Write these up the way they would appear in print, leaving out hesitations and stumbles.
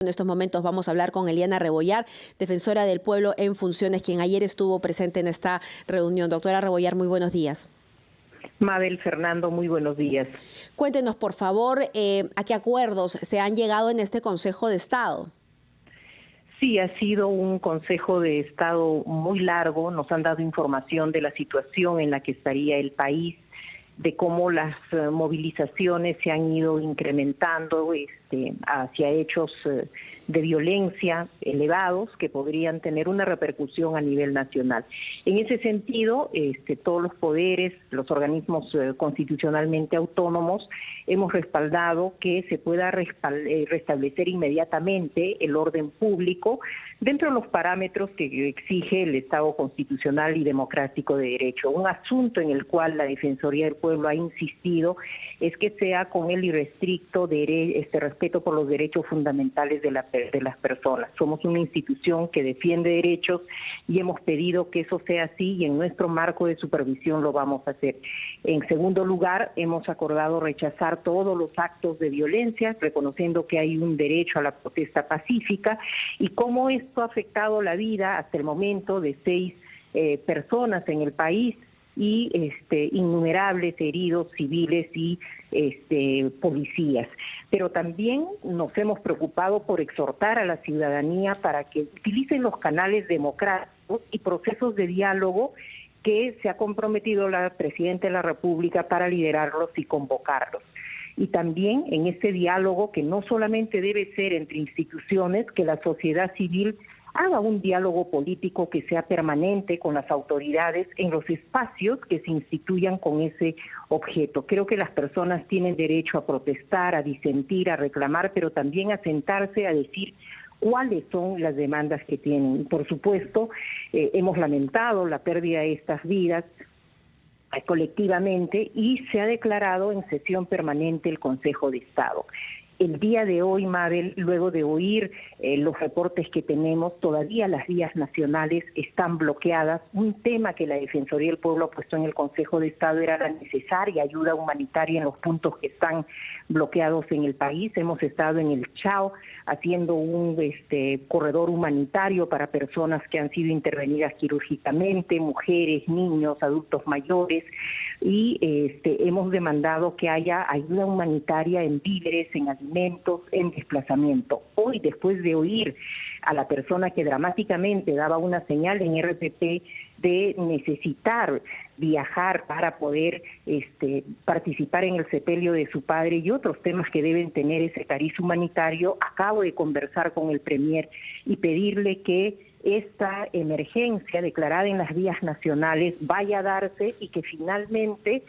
En estos momentos vamos a hablar con Eliana Rebollar, defensora del pueblo en funciones, quien ayer estuvo presente en esta reunión. Doctora Rebollar, muy buenos días. Mabel, Fernando, muy buenos días. Cuéntenos, por favor, a qué acuerdos se han llegado en este Consejo de Estado. Sí, ha sido un Consejo de Estado muy largo. Nos han dado información de la situación en la que estaría el país, de cómo las movilizaciones se han ido incrementando hacia hechos de violencia elevados que podrían tener una repercusión a nivel nacional. En ese sentido, todos los poderes, los organismos constitucionalmente autónomos, hemos respaldado que se pueda restablecer inmediatamente el orden público dentro de los parámetros que exige el Estado constitucional y democrático de derecho. Un asunto en el cual la Defensoría del Pueblo ha insistido es que sea con el irrestricto respeto por los derechos fundamentales de las personas. Somos una institución que defiende derechos y hemos pedido que eso sea así, y en nuestro marco de supervisión lo vamos a hacer. En segundo lugar, hemos acordado rechazar todos los actos de violencia, reconociendo que hay un derecho a la protesta pacífica, y cómo esto ha afectado la vida hasta el momento de 6 personas en el país, y innumerables heridos civiles y policías. Pero también nos hemos preocupado por exhortar a la ciudadanía para que utilicen los canales democráticos y procesos de diálogo que se ha comprometido la Presidenta de la República para liderarlos y convocarlos. Y también en este diálogo, que no solamente debe ser entre instituciones, que la sociedad civil haga un diálogo político que sea permanente con las autoridades en los espacios que se instituyan con ese objeto. Creo que las personas tienen derecho a protestar, a disentir, a reclamar, pero también a sentarse a decir cuáles son las demandas que tienen. Por supuesto, hemos lamentado la pérdida de estas vidas colectivamente, y se ha declarado en sesión permanente el Consejo de Estado. El día de hoy, Mabel, luego de oír los reportes que tenemos, todavía las vías nacionales están bloqueadas. Un tema que la Defensoría del Pueblo ha puesto en el Consejo de Estado era la necesaria ayuda humanitaria en los puntos que están bloqueados en el país. Hemos estado en el Chao haciendo un corredor humanitario para personas que han sido intervenidas quirúrgicamente, mujeres, niños, adultos mayores, y hemos demandado que haya ayuda humanitaria en víveres, en alimentos, en desplazamiento. Hoy, después de oír a la persona que dramáticamente daba una señal en RPP de necesitar viajar para poder participar en el sepelio de su padre y otros temas que deben tener ese cariz humanitario, acabo de conversar con el Premier y pedirle que esta emergencia declarada en las vías nacionales vaya a darse y que finalmente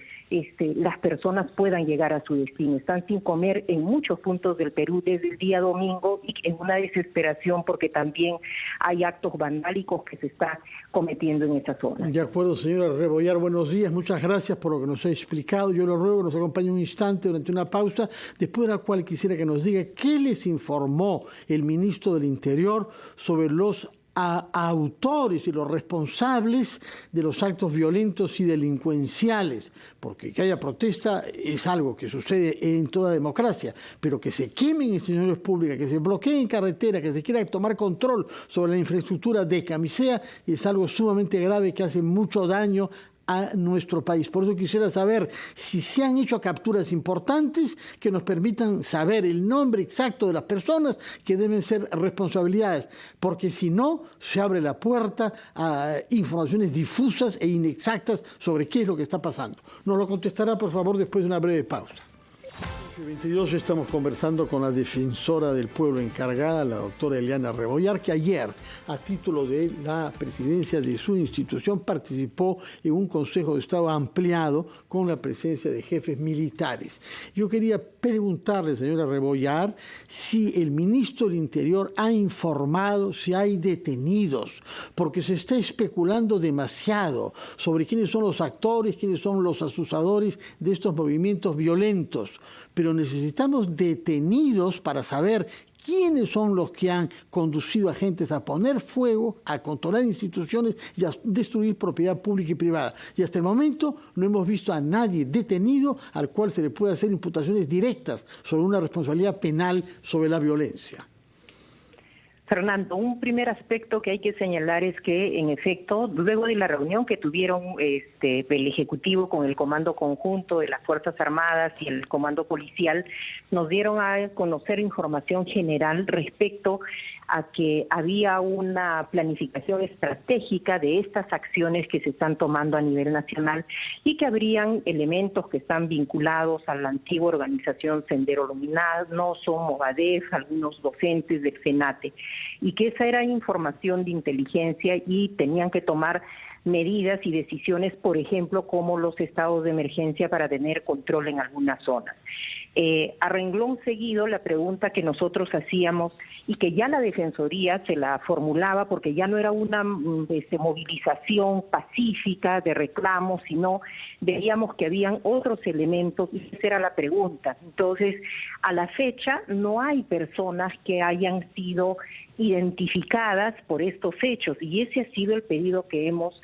las personas puedan llegar a su destino. Están sin comer en muchos puntos del Perú desde el día domingo, y en una desesperación porque también hay actos vandálicos que se están cometiendo en esa zona. De acuerdo, señora Rebollar, buenos días. Muchas gracias por lo que nos ha explicado. Yo le ruego que nos acompañe un instante durante una pausa, después de la cual quisiera que nos diga qué les informó el ministro del Interior sobre los autores y los responsables de los actos violentos y delincuenciales, porque que haya protesta es algo que sucede en toda democracia, pero que se quemen instituciones públicas, que se bloqueen carreteras, que se quiera tomar control sobre la infraestructura de Camisea, es algo sumamente grave que hace mucho daño a nuestro país. Por eso quisiera saber si se han hecho capturas importantes que nos permitan saber el nombre exacto de las personas que deben ser responsabilidades, porque si no, se abre la puerta a informaciones difusas e inexactas sobre qué es lo que está pasando. Nos lo contestará, por favor, después de una breve pausa. 22 estamos conversando con la defensora del pueblo encargada, la doctora Eliana Rebollar, que ayer, a título de la presidencia de su institución, participó en un Consejo de Estado ampliado con la presencia de jefes militares. Yo quería preguntarle, señora Rebollar, si el ministro del Interior ha informado si hay detenidos, porque se está especulando demasiado sobre quiénes son los actores, quiénes son los asusadores de estos movimientos violentos. Pero necesitamos detenidos para saber quiénes son los que han conducido a gentes a poner fuego, a controlar instituciones y a destruir propiedad pública y privada. Y hasta el momento no hemos visto a nadie detenido al cual se le pueda hacer imputaciones directas sobre una responsabilidad penal sobre la violencia. Fernando, un primer aspecto que hay que señalar es que, en efecto, luego de la reunión que tuvieron el Ejecutivo con el Comando Conjunto de las Fuerzas Armadas y el Comando Policial, nos dieron a conocer información general respecto a que había una planificación estratégica de estas acciones que se están tomando a nivel nacional y que habrían elementos que están vinculados a la antigua organización Sendero Luminoso, Movadef, algunos docentes del FENATE, y que esa era información de inteligencia y tenían que tomar medidas y decisiones, por ejemplo, como los estados de emergencia para tener control en algunas zonas. A renglón seguido, la pregunta que nosotros hacíamos y que ya la Defensoría se la formulaba, porque ya no era una movilización pacífica de reclamos, sino veíamos que habían otros elementos, y esa era la pregunta. Entonces, a la fecha no hay personas que hayan sido identificadas por estos hechos, y ese ha sido el pedido que hemos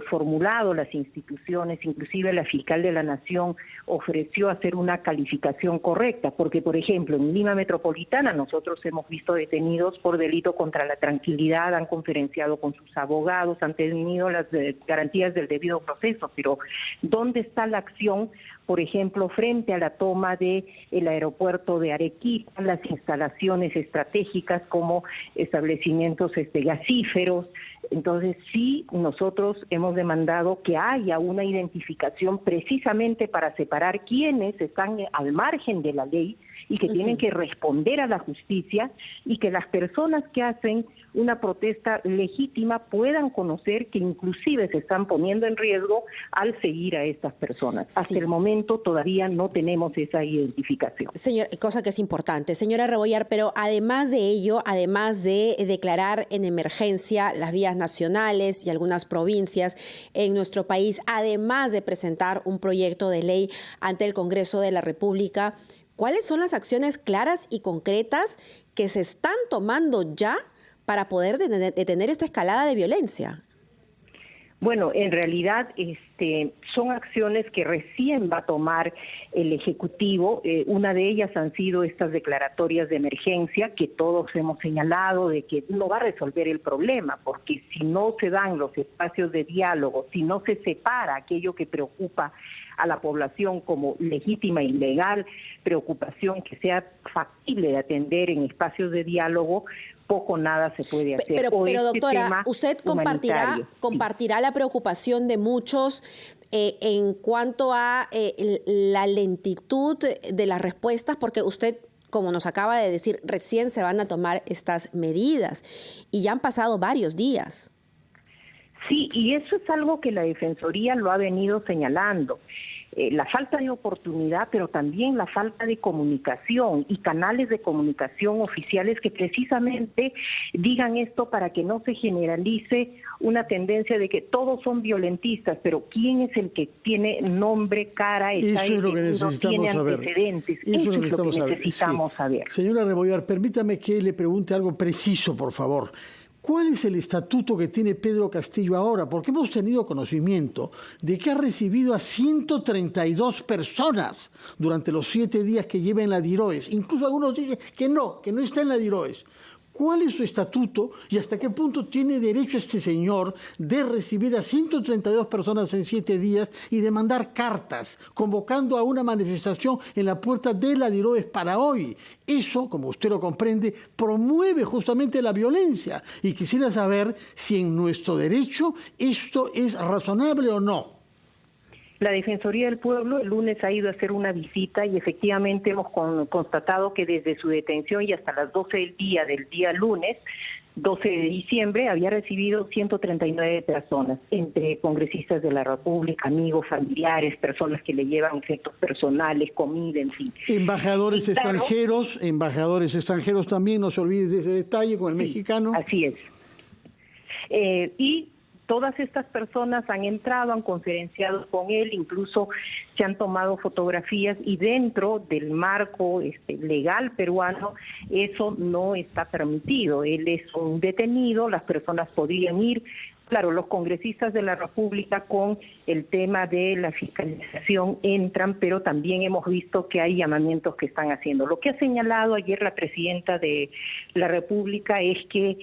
formulado las instituciones, inclusive la fiscal de la Nación ofreció hacer una calificación correcta, porque, por ejemplo, en Lima Metropolitana nosotros hemos visto detenidos por delito contra la tranquilidad, han conferenciado con sus abogados, han tenido las garantías del debido proceso, pero ¿dónde está la acción, por ejemplo, frente a la toma del aeropuerto de Arequipa, las instalaciones estratégicas como establecimientos gasíferos? Entonces, sí, nosotros hemos demandado que haya una identificación precisamente para separar quiénes están al margen de la ley y que tienen que responder a la justicia, y que las personas que hacen una protesta legítima puedan conocer que inclusive se están poniendo en riesgo al seguir a estas personas. Hasta el momento todavía no tenemos esa identificación. Señor, cosa que es importante. Señora Rebollar, pero además de ello, además de declarar en emergencia las vías nacionales y algunas provincias en nuestro país, además de presentar un proyecto de ley ante el Congreso de la República, ¿cuáles son las acciones claras y concretas que se están tomando ya para poder detener esta escalada de violencia? Bueno, en realidad son acciones que recién va a tomar el Ejecutivo. Una de ellas han sido estas declaratorias de emergencia que todos hemos señalado de que no va a resolver el problema, porque si no se dan los espacios de diálogo, si no se separa aquello que preocupa a la población como legítima y legal preocupación que sea factible de atender en espacios de diálogo, poco nada se puede hacer. Pero doctora, ¿usted compartirá la preocupación de muchos en cuanto a la lentitud de las respuestas? Porque usted, como nos acaba de decir, recién se van a tomar estas medidas y ya han pasado varios días. Sí, y eso es algo que la Defensoría lo ha venido señalando. La falta de oportunidad, pero también la falta de comunicación y canales de comunicación oficiales que precisamente digan esto para que no se generalice una tendencia de que todos son violentistas, pero ¿quién es el que tiene nombre, cara, eso es lo que necesitamos tiene antecedentes? Eso es lo que necesitamos saber. Señora Rebollar, permítame que le pregunte algo preciso, por favor. ¿Cuál es el estatuto que tiene Pedro Castillo ahora? Porque hemos tenido conocimiento de que ha recibido a 132 personas durante los 7 días que lleva en la DIROES. Incluso algunos dicen que no está en la DIROES. ¿Cuál es su estatuto y hasta qué punto tiene derecho este señor de recibir a 132 personas en 7 días y de mandar cartas convocando a una manifestación en la puerta de la DIROES para hoy? Eso, como usted lo comprende, promueve justamente la violencia. Y quisiera saber si en nuestro derecho esto es razonable o no. La Defensoría del Pueblo el lunes ha ido a hacer una visita y efectivamente hemos constatado que desde su detención y hasta las 12 del día lunes, 12 de diciembre, había recibido 139 personas, entre congresistas de la República, amigos, familiares, personas que le llevan efectos personales, comida, en fin. Embajadores extranjeros también, no se olvide de ese detalle con el mexicano. Así es. Y todas estas personas han entrado, han conferenciado con él, incluso se han tomado fotografías y dentro del marco legal peruano eso no está permitido. Él es un detenido, las personas podrían ir, Claro, los congresistas de la República con el tema de la fiscalización entran, pero también hemos visto que hay llamamientos que están haciendo. Lo que ha señalado ayer la presidenta de la República es que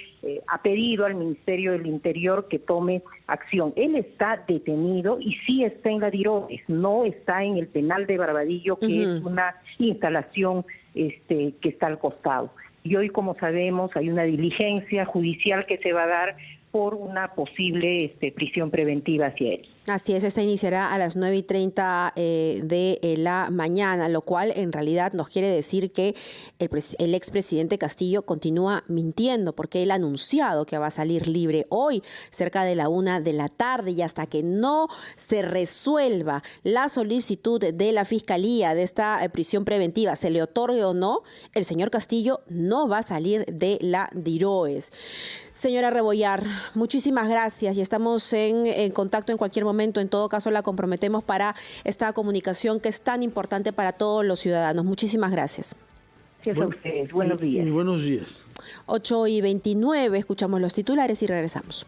ha pedido al Ministerio del Interior que tome acción. Él está detenido y sí está en la Diroes, no está en el penal de Barbadillo, que es una instalación que está al costado. Y hoy, como sabemos, hay una diligencia judicial que se va a dar por una posible prisión preventiva hacia él. Así es, esta iniciará a las 9:30 de la mañana, lo cual en realidad nos quiere decir que el expresidente Castillo continúa mintiendo, porque él ha anunciado que va a salir libre hoy cerca de la 1 de la tarde, y hasta que no se resuelva la solicitud de la Fiscalía de esta prisión preventiva, se le otorgue o no, el señor Castillo no va a salir de la Diroes. Señora Rebollar, muchísimas gracias y estamos en contacto en cualquier momento. En todo caso, la comprometemos para esta comunicación que es tan importante para todos los ciudadanos. Muchísimas gracias. Gracias a ustedes. Buenos días. Buenos días. 8:29, escuchamos los titulares y regresamos.